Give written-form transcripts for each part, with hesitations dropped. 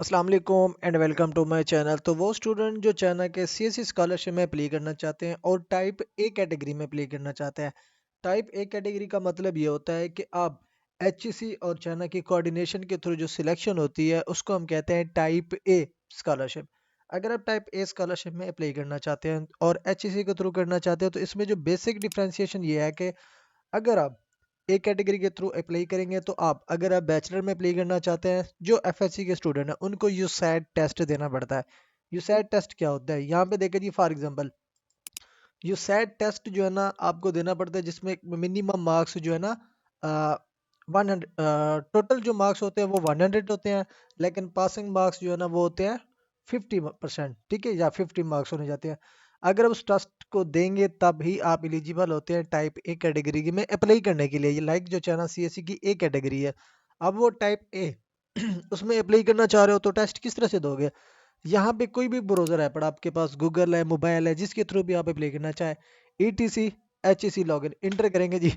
अस्सलाम वालेकुम and welcome to my channel. तो वो स्टूडेंट जो चाइना के सीएससी स्कॉलरशिप में अप्लाई करना चाहते हैं और टाइप ए कैटेगरी में अप्लाई करना चाहते हैं। टाइप ए कैटेगरी का मतलब ये होता है कि आप एचईसी और चाइना की कोऑर्डिनेशन के थ्रू जो सिलेक्शन होती है उसको हम कहते हैं टाइप ए स्कॉलरशिप। अगर आप टाइप ए स्कॉलरशिप में अप्लाई करना चाहते हैं और एचईसी के थ्रू करना चाहते हैं तो इसमें जो बेसिक डिफ्रेंसिएशन ये है कि अगर आप एक कैटेगरी के थ्रू अप्लाई करेंगे तो आप अगर आप बैचलर में अप्लाई करना चाहते हैं, जो एफएससी के स्टूडेंट हैं उनको यूसैट टेस्ट देना पड़ता है। यूसैट टेस्ट क्या होता है, यहाँ पे देखिए जी, फॉर एग्जांपल यूसैट टेस्ट जो है ना आपको देना पड़ता है, जिसमें मिनिमम मार्क्स जो है ना 100 टोटल जो मार्क्स होते हैं वो 100 होते हैं, लेकिन पासिंग मार्क्स जो है ना वो होते हैं 50%, ठीक है, या 50 मार्क्स होने जाते हैं। अगर आप उस टेस्ट को देंगे तब ही आप एलिजिबल होते हैं टाइप ए कैटेगरी में अप्लाई करने के लिए। ये लाइक जो चाइना सीएससी की ए कैटेगरी है, अब वो टाइप ए उसमें अप्लाई करना चाह रहे हो तो टेस्ट किस तरह से दोगे। यहाँ पे कोई भी ब्राउजर ऐप आपके पास, गूगल है, मोबाइल है, जिसके थ्रू भी आप अप्लाई करना चाहे, ETC HEC लॉगिन इंटर करेंगे जी।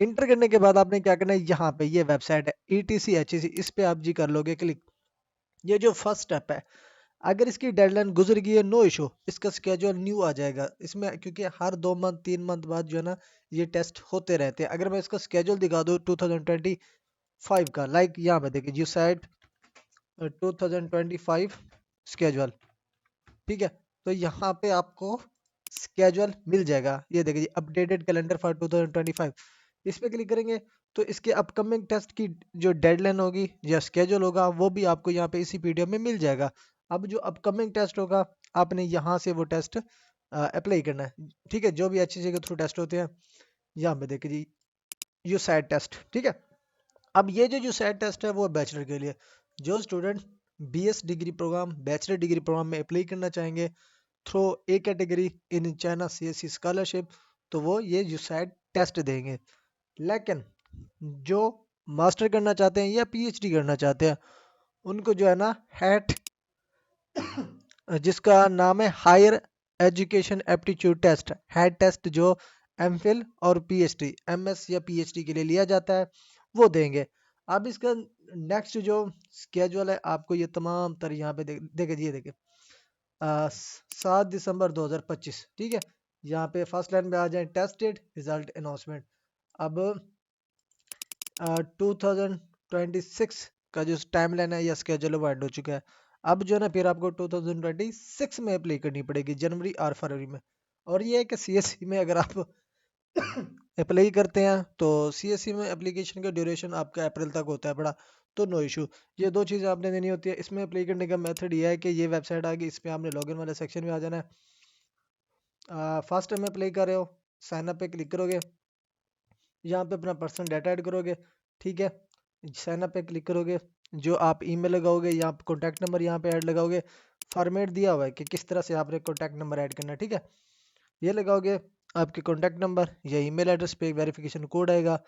इंटर करने के बाद आपने क्या करना है, यहाँ पे ये वेबसाइट है ETC HEC, इस पे आप जी कर लोगे क्लिक। ये जो फर्स्ट स्टेप है, अगर इसकी डेडलाइन गुजर गई है, नो इशू, इसका स्केड्यूल न्यू आ जाएगा इसमें, क्योंकि हर 2 मंथ 3 मंथ बाद जो है ना ये टेस्ट होते रहते हैं। अगर मैं इसका स्केड्यूल दिखा दूँ 2025 का, लाइक यहाँ पे देखिए यूसैट 2025 स्केड्यूल, ठीक है। तो यहाँ पे आपको स्केड्यूल मिल जाएगा, ये देखिए अपडेटेड कैलेंडर फॉर 2025, इस पे क्लिक करेंगे तो इसके अपकमिंग टेस्ट की जो डेडलाइन होगी या स्केड्यूल होगा वो भी आपको यहाँ पे इसी पीडीएफ में मिल जाएगा। अब जो अपकमिंग टेस्ट होगा आपने यहाँ से वो टेस्ट अप्लाई करना है, ठीक है, जो भी HCC के थ्रू टेस्ट होते हैं। यहाँ पे देखिए जी, यूसैट टेस्ट, ठीक है। अब ये जो यूसैट टेस्ट है वो बैचलर के लिए, जो student BS degree program, bachelor degree program में अप्लाई करना चाहेंगे through a category in China CSC scholarship, तो वो ये यूसैट टेस्ट देंगे। लेकिन जो मास्टर करना चाहते हैं या PhD करना चाहते हैं उनको जो है ना हैट, जिसका नाम है higher education aptitude test, HAT test, जो MPhil और PhD, MS या PhD के लिए लिया जाता है, वो देंगे। अब इसका नेक्स्ट जो स्केड्यूल है आपको ये तमाम तर यहाँ पे देखे दिए, देखे 7 दिसंबर 2025, ठीक है। यहाँ पे फर्स्ट लाइन पे आ जाए, टेस्ट डेट रिजल्ट अनाउंसमेंट। अब 2026 का जो टाइम लाइन है या स्केड्यूल वो एंड हो चुका है। अब जो है ना फिर आपको 2026 में अप्लाई करनी पड़ेगी, जनवरी और फरवरी में। और ये है कि CSC में अगर आप अप्लाई करते हैं तो CSC में एप्लीकेशन का ड्यूरेशन आपका अप्रैल तक होता है बड़ा, तो नो इशू। ये दो चीज़ें आपने देनी होती है। इसमें अप्लाई करने का मेथड ये है कि ये वेबसाइट आ गई, इस पे आपने लॉगिन वाले सेक्शन में आ जाना है। फर्स्ट टाइम अप्लाई कर रहे हो, साइन अप पे क्लिक करोगे, यहाँ पे अपना पर्सनल डाटा ऐड करोगे, ठीक है। साइन अप पे क्लिक करोगे, जो आप ईमेल लगाओगे या आप कॉन्टैक्ट नंबर यहाँ पे ऐड लगाओगे, फॉर्मेट दिया हुआ है कि किस तरह से आपने कॉन्टैक्ट नंबर ऐड करना है, ठीक है। ये लगाओगे, आपके कॉन्टैक्ट नंबर या ईमेल एड्रेस पे वेरिफिकेशन कोड आएगा,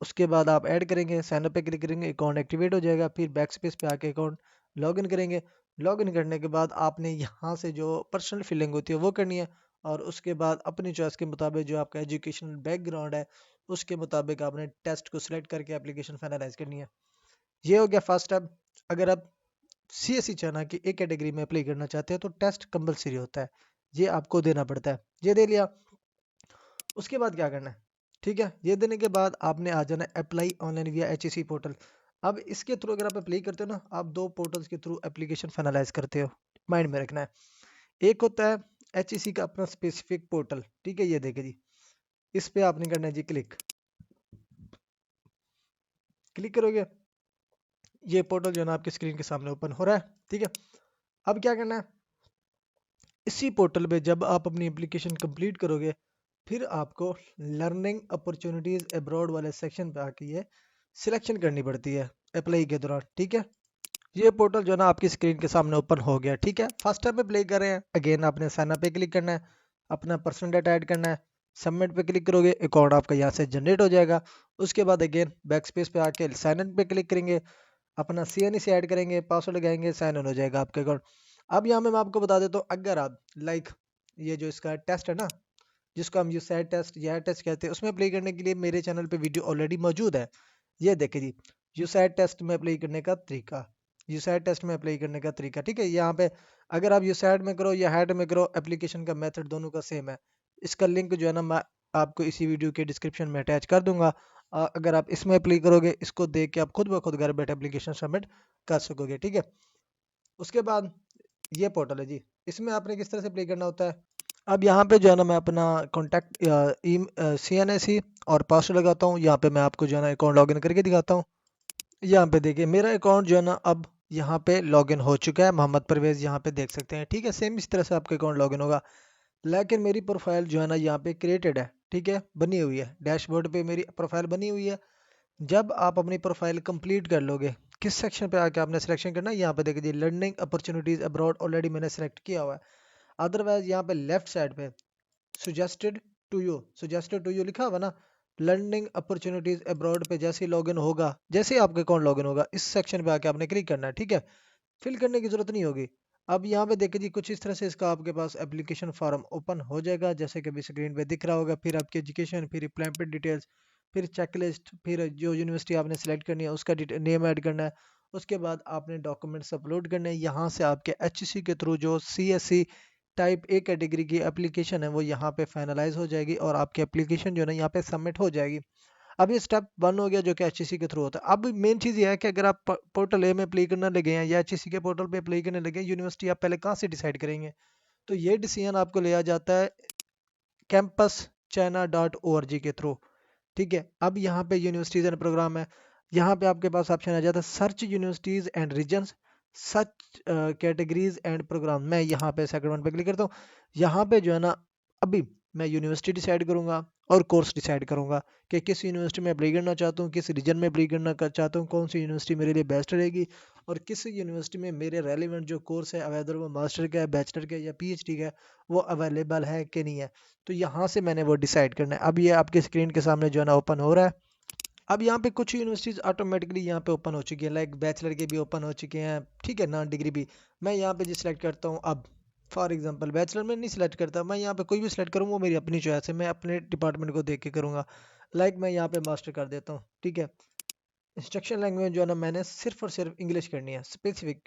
उसके बाद आप ऐड करेंगे, साइन अप पे क्लिक करेंगे, अकाउंट एक्टिवेट हो जाएगा। फिर बैक स्पेस पे आके अकाउंट लॉगिन करेंगे। लॉगिन करने के बाद आपने यहाँ से जो पर्सनल फिलिंग होती है वो करनी है, और उसके बाद अपनी चॉइस के मुताबिक जो आपका एजुकेशनल बैकग्राउंड है उसके मुताबिक आपने टेस्ट को सिलेक्ट करके एप्लीकेशन फाइनलाइज करनी है। ये हो गया फर्स्ट स्टेप। अगर आप CSC चाइना की एक कैटेगरी में अप्लाई करना चाहते हैं तो टेस्ट कंपलसरी होता है, ये आपको देना पड़ता है। ये दे लिया, उसके बाद क्या करना है, ठीक है। ये देने के बाद आपने आ जाना है अप्लाई ऑनलाइन विया HEC पोर्टल। अब इसके थ्रू अगर आप अप्लाई करते हो ना, आप दो पोर्टल्स के थ्रू एप्लीकेशन फाइनलाइज करते हो, माइंड में रखना है। एक होता है HEC का अपना स्पेसिफिक पोर्टल, ठीक है, ये देखे जी, इस पे आपने करना है जी क्लिक। क्लिक करोगे, ये पोर्टल जो है ना आपकी स्क्रीन के सामने ओपन हो रहा है, ठीक है। अब क्या करना है, इसी पोर्टल पे जब आप अपनी एप्लीकेशन कंप्लीट करोगे फिर आपको लर्निंग अपॉर्चुनिटीज अब्रॉड वाले सेक्शन पे आके ये सिलेक्शन करनी पड़ती है अप्लाई के दौरान, ठीक है। ये पोर्टल जो है ना आपकी स्क्रीन के सामने ओपन हो गया, ठीक है। फर्स्ट टाइम पे अप्लाई कर रहे हैं, अगेन आपने साइन अप पे क्लिक करना है, अपना पर्सनल डाटा ऐड करना है, सबमिट पे क्लिक करोगे, अकाउंट आपका यहाँ से जनरेट हो जाएगा। उसके बाद अगेन बैक स्पेस पे आके साइन इन पे क्लिक करेंगे, अपना CNC ऐड करेंगे, पासवर्ड लगाएंगे, साइन इन हो जाएगा आपका अकाउंट। अब यहाँ में मैं आपको बता देता हूँ, अगर आप लाइक ये जो इसका टेस्ट है ना, जिसको हम यूसैट टेस्ट या टेस्ट कहते हैं, उसमें अप्लाई करने के लिए मेरे चैनल पे वीडियो ऑलरेडी मौजूद है। ये देखे जी, यूसैट टेस्ट में अप्लाई करने का तरीका। यूसैट टेस्ट में अप्लाई करने का तरीका, ठीक है। यहाँ पे अगर आप यूसैट में करो या हैट में करो, एप्लीकेशन का मेथड दोनों का सेम है। इसका लिंक जो है ना मैं आपको इसी वीडियो के डिस्क्रिप्शन में अटैच कर दूंगा। अगर आप इसमें अप्लाई करोगे, इसको देख के आप खुद ब खुद घर बैठे एप्लीकेशन सबमिट कर सकोगे, ठीक है। उसके बाद ये पोर्टल है जी, इसमें आपने किस तरह से अप्लाई करना होता है। अब यहाँ पे जो है ना मैं अपना कॉन्टैक्ट CNAC और पासवर्ड लगाता हूँ। यहाँ पे मैं आपको जो है ना अकाउंट लॉगिन करके दिखाता हूँ। यहाँ पे देखिए मेरा अकाउंट जो है ना अब यहाँ पे लॉगिन हो चुका है, मोहम्मद परवेज यहाँ पे देख सकते हैं, ठीक है। सेम इस तरह से आपका अकाउंट लॉगिन होगा, लेकिन मेरी प्रोफाइल जो है ना यहाँ पे क्रिएटेड है, ठीक है, बनी हुई है। डैशबोर्ड पे मेरी प्रोफाइल बनी हुई है। जब आप अपनी प्रोफाइल कंप्लीट कर लोगे, किस सेक्शन पे आके आपने सिलेक्शन करना है, यहाँ पे देखिए लर्निंग अपॉर्चुनिटीज अब्रॉड ऑलरेडी मैंने सेलेक्ट किया हुआ है। अदरवाइज यहाँ पे लेफ्ट साइड पे सजेस्टेड टू यू लिखा हुआ ना, लर्निंग अपॉर्चुनिटीज अब्रॉड पे जैसे ही लॉगिन होगा, जैसे ही आपका अकाउंट लॉगिन होगा, इस सेक्शन पे आके आपने क्लिक करना है, ठीक है। फिल करने की जरूरत नहीं होगी। अब यहाँ पे देखिए जी कुछ इस तरह से इसका आपके पास एप्लीकेशन फॉर्म ओपन हो जाएगा, जैसे कि अभी स्क्रीन पे दिख रहा होगा। फिर आपकी एजुकेशन, फिर एम्प्लॉयमेंट डिटेल्स, फिर चेकलिस्ट, फिर जो यूनिवर्सिटी आपने सेलेक्ट करनी है उसका नेम ऐड करना है। उसके बाद आपने डॉक्यूमेंट्स अपलोड करने हैं। यहाँ से आपके HEC के थ्रू जो CSC टाइप ए कैटेगरी की एप्लीकेशन है वो यहाँ पे फाइनलाइज हो जाएगी और आपकी एप्लीकेशन जो है ना यहाँ पे सबमिट हो जाएगी। अब ये स्टेप 1 हो गया जो कि HEC के थ्रू होता है। अब मेन चीज़ ये है कि अगर आप पोर्टल ए में अप्लाई करने लगे हैं या HEC के पोर्टल पे अप्लाई करने लगे हैं, यूनिवर्सिटी आप पहले कहाँ से डिसाइड करेंगे। तो ये डिसीजन आपको लिया जाता है campuschina.org के थ्रू, ठीक है। अब यहाँ पे यूनिवर्सिटीज एंड प्रोग्राम है। यहाँ पे आपके पास ऑप्शन आ जाता है search universities and regions, search categories and program. मैं यहाँ पे सेकंड वन पे क्लिक करता हूँ। यहाँ पे जो है ना अभी मैं यूनिवर्सिटी डिसाइड करूंगा और कोर्स डिसाइड करूंगा कि किस यूनिवर्सिटी में अप्लाई करना चाहता हूँ, किस रीजन में अप्लाई करना चाहता हूँ, कौन सी यूनिवर्सिटी मेरे लिए बेस्ट रहेगी और किस यूनिवर्सिटी में मेरे रेलिवेंट जो कोर्स है, वेदर वो मास्टर का है, बैचलर का या PhD का है, वो अवेलेबल है कि नहीं है। तो यहाँ से मैंने वो डिसाइड करना है। अब ये आपके स्क्रीन के सामने जो है ना ओपन हो रहा है। अब यहाँ पे कुछ यूनिवर्सिटीज ऑटोमेटिकली यहाँ पे ओपन हो चुकी है, लाइक बैचलर के भी ओपन हो चुके हैं, ठीक है, नॉन डिग्री भी। मैं यहाँ पे जो सिलेक्ट करता हूँ, अब फॉर एग्जांपल बैचलर में नहीं सिलेक्ट करता, मैं यहाँ पे कोई भी सिलेक्ट करूँ, वो मेरी अपनी चॉइस है, मैं अपने डिपार्टमेंट को देख के करूँगा। लाइक मैं यहाँ पे मास्टर कर देता हूँ, ठीक है। इंस्ट्रक्शन लैंग्वेज जो है ना मैंने सिर्फ और सिर्फ इंग्लिश करनी है, स्पेसिफिक,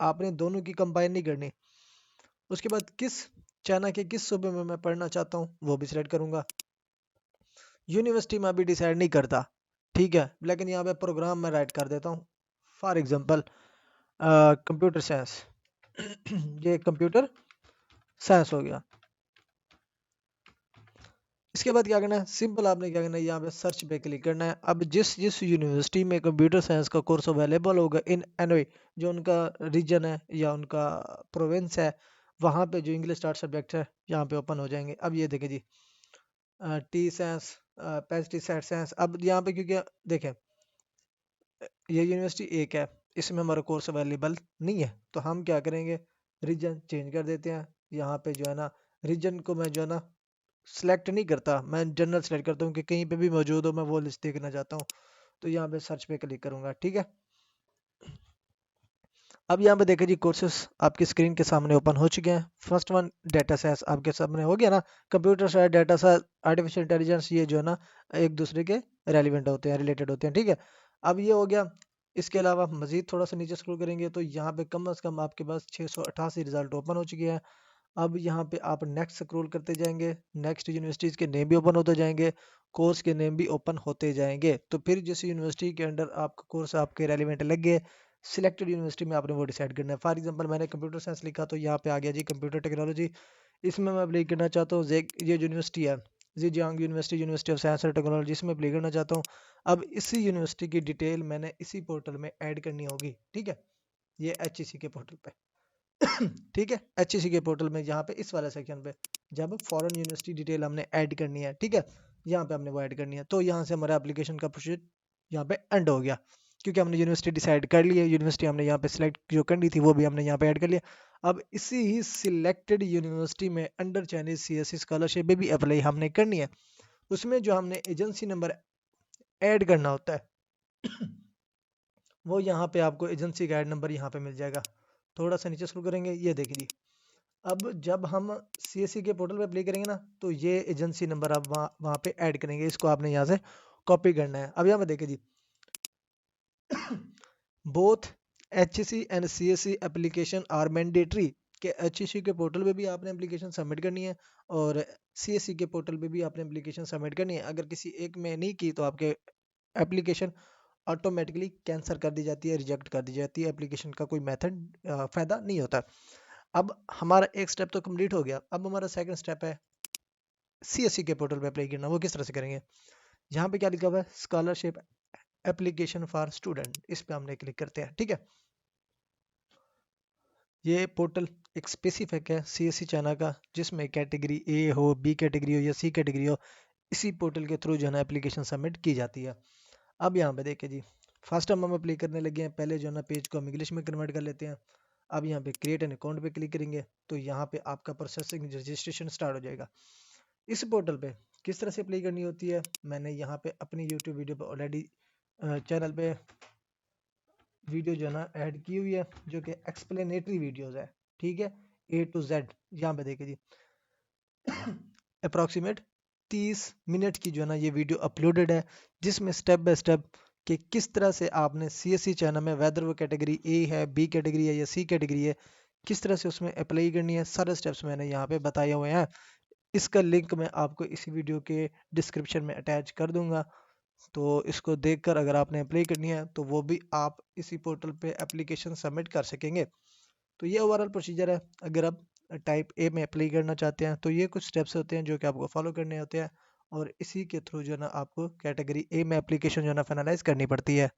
आपने दोनों की कंबाइन नहीं करनी। उसके बाद किस चाइना के किस सूबे में मैं पढ़ना चाहता हूँ वो भी सिलेक्ट करूंगा। यूनिवर्सिटी में अभी डिसाइड नहीं करता, ठीक है, लेकिन यहाँ पे प्रोग्राम में राइट कर देता हूँ। फॉर एग्जांपल कंप्यूटर साइंस ये कंप्यूटर साइंस हो गया। इसके बाद क्या करना है, सिंपल आपने क्या करना है, यहाँ पे सर्च पे क्लिक करना है। अब जिस जिस यूनिवर्सिटी में कंप्यूटर साइंस का कोर्स अवेलेबल होगा इन एनओए, जो उनका रीजन है या उनका प्रोविंस है, वहाँ पे जो इंग्लिश स्टार्ट सब्जेक्ट है यहाँ पे ओपन हो जाएंगे। अब ये देखें G T science, pesticide science. अब यहाँ पे क्योंकि देखें ये यूनिवर्सिटी एक है, इसमें हमारा कोर्स अवेलेबल नहीं है, तो हम क्या करेंगे, रीजन चेंज कर देते हैं। यहाँ पे जो है ना रीजन को मैं जो है ना सेलेक्ट नहीं करता, मैं जनरल सेलेक्ट करता हूँ कि कहीं पे भी मौजूद हो, मैं वो लिस्ट देखना चाहता हूँ। तो यहाँ पे सर्च पे क्लिक करूंगा, ठीक है। अब यहाँ पे देखिए जी कोर्सेस आपकी स्क्रीन के सामने ओपन हो चुके हैं। फर्स्ट वन डेटा साइंस आपके सामने हो गया ना, computer science, data science, artificial intelligence, ये जो है ना एक दूसरे के रेलिवेंट होते हैं, रिलेटेड होते हैं, ठीक है। अब ये हो गया। इसके अलावा मजीद थोड़ा सा नीचे स्क्रॉल करेंगे तो यहाँ पे कम से कम आपके पास 688 रिजल्ट ओपन हो चुके हैं। अब यहाँ पे आप नेक्स्ट स्क्रॉल करते जाएंगे, नेक्स्ट यूनिवर्सिटीज के नेम भी ओपन होते जाएंगे, कोर्स के नेम भी ओपन होते जाएंगे। तो फिर जिस यूनिवर्सिटी के अंडर आपका कोर्स आपके रेलिवेंट लग गए, सिलेक्टेड यूनिवर्सिटी में आपने वो डिसाइड करना है। फॉर एग्जांपल मैंने कंप्यूटर साइंस लिखा तो यहाँ पे आ गया जी कंप्यूटर टेक्नोलॉजी, इसमें मैं अप्लाई करना चाहता हूँ। ये यूनिवर्सिटी है Zhejiang university, university of science and technology, इसमें अप्लाई करना चाहता हूँ। अब इसी यूनिवर्सिटी की डिटेल मैंने इसी पोर्टल में ऐड करनी होगी, ठीक है, ये HEC के पोर्टल पे ठीक है। HEC के पोर्टल में यहाँ पे इस वाले सेक्शन पे जब फॉरेन यूनिवर्सिटी डिटेल हमने ऐड करनी है, ठीक है, यहाँ पे हमने वो ऐड करनी है, तो यहाँ से हमारा एप्लीकेशन का प्रोसीजर यहाँ पे एंड हो गया, क्योंकि हमने यूनिवर्सिटी डिसाइड कर ली है। यूनिवर्सिटी हमने यहाँ पे सिलेक्ट जो करनी थी वो भी हमने यहाँ पे ऐड कर लिया। अब इसी ही सिलेक्टेड यूनिवर्सिटी में अंडर चाइनीज CSE स्कॉलरशिप भी अप्लाई हमने करनी है। उसमें जो हमने एजेंसी नंबर ऐड करना होता है वो यहाँ पे आपको एजेंसी का ऐड नंबर यहाँ पे मिल जाएगा। थोड़ा सा नीचे स्क्रॉल करेंगे, ये देखिए जी अब जब हम CSE के पोर्टल पे अप्लाई करेंगे ना, तो ये एजेंसी नंबर आप वहाँ वहाँ पे ऐड करेंगे, इसको आपने यहाँ से कॉपी करना है। अब यहाँ पे देखिए जी both HEC and CSE application are mandatory के HEC के पोर्टल पे भी आपने एप्लीकेशन सबमिट करनी है और CSE के पोर्टल पे भी आपने एप्लीकेशन सबमिट करनी है। अगर किसी एक में नहीं की तो आपके एप्लीकेशन ऑटोमेटिकली कैंसिल कर दी जाती है, रिजेक्ट कर दी जाती है। एप्लीकेशन का कोई मेथड फ़ायदा नहीं होता। अब हमारा एक स्टेप तो कंप्लीट हो गया। अब हमारा सेकंड स्टेप है CSE के पोर्टल पे अप्लाई करना। वो किस तरह से करेंगे? यहाँ पे क्या लिखा हुआ है? स्कॉलरशिप एप्लीकेशन फॉर स्टूडेंट, इस पे हमने क्लिक करते हैं। ठीक है, ये पोर्टल एक स्पेसिफिक है CSE चाइना का, जिसमें कैटेगरी ए हो, बी कैटेगरी हो या सी कैटेगरी हो, इसी पोर्टल के थ्रू जो है ना एप्लीकेशन सबमिट की जाती है। अब यहाँ पे देखिए जी, फर्स्ट टाइम हम अप्लाई करने लगे हैं, पहले जो है ना पेज को हम इंग्लिश में कन्वर्ट कर लेते हैं। अब यहाँ पे क्रिएट एन अकाउंट पे क्लिक करेंगे तो यहाँ पे आपका प्रोसेसिंग रजिस्ट्रेशन स्टार्ट हो जाएगा। इस पोर्टल पे किस तरह से अप्लाई करनी होती है, मैंने यहाँ पे अपनी यूट्यूब वीडियो पे ऑलरेडी चैनल पे वीडियो जो है ना ऐड की हुई है, जो कि एक्सप्लेनेटरी वीडियोस है। ठीक है, A to Z। यहाँ पे देखिए जी, अप्रॉक्सीमेट 30 मिनट की जो है ना ये वीडियो अपलोडेड है, जिसमें स्टेप बाय स्टेप कि किस तरह से आपने CSE चैनल में, वेदर वो कैटेगरी ए है, बी कैटेगरी है या सी कैटेगरी है, किस तरह से उसमें अप्लाई करनी है, सारे स्टेप्स मैंने यहाँ पे बताए हुए हैं। इसका लिंक मैं आपको इसी वीडियो के डिस्क्रिप्शन में अटैच कर दूंगा, तो इसको देखकर अगर आपने अप्लाई करनी है तो वो भी आप इसी पोर्टल पे एप्लीकेशन सबमिट कर सकेंगे। तो ये ओवरऑल प्रोसीजर है। अगर आप टाइप ए में अप्लाई करना चाहते हैं तो ये कुछ स्टेप्स होते हैं जो कि आपको फॉलो करने होते हैं, और इसी के थ्रू जो है ना आपको कैटेगरी ए में एप्लीकेशन जो है ना फाइनलाइज करनी पड़ती है।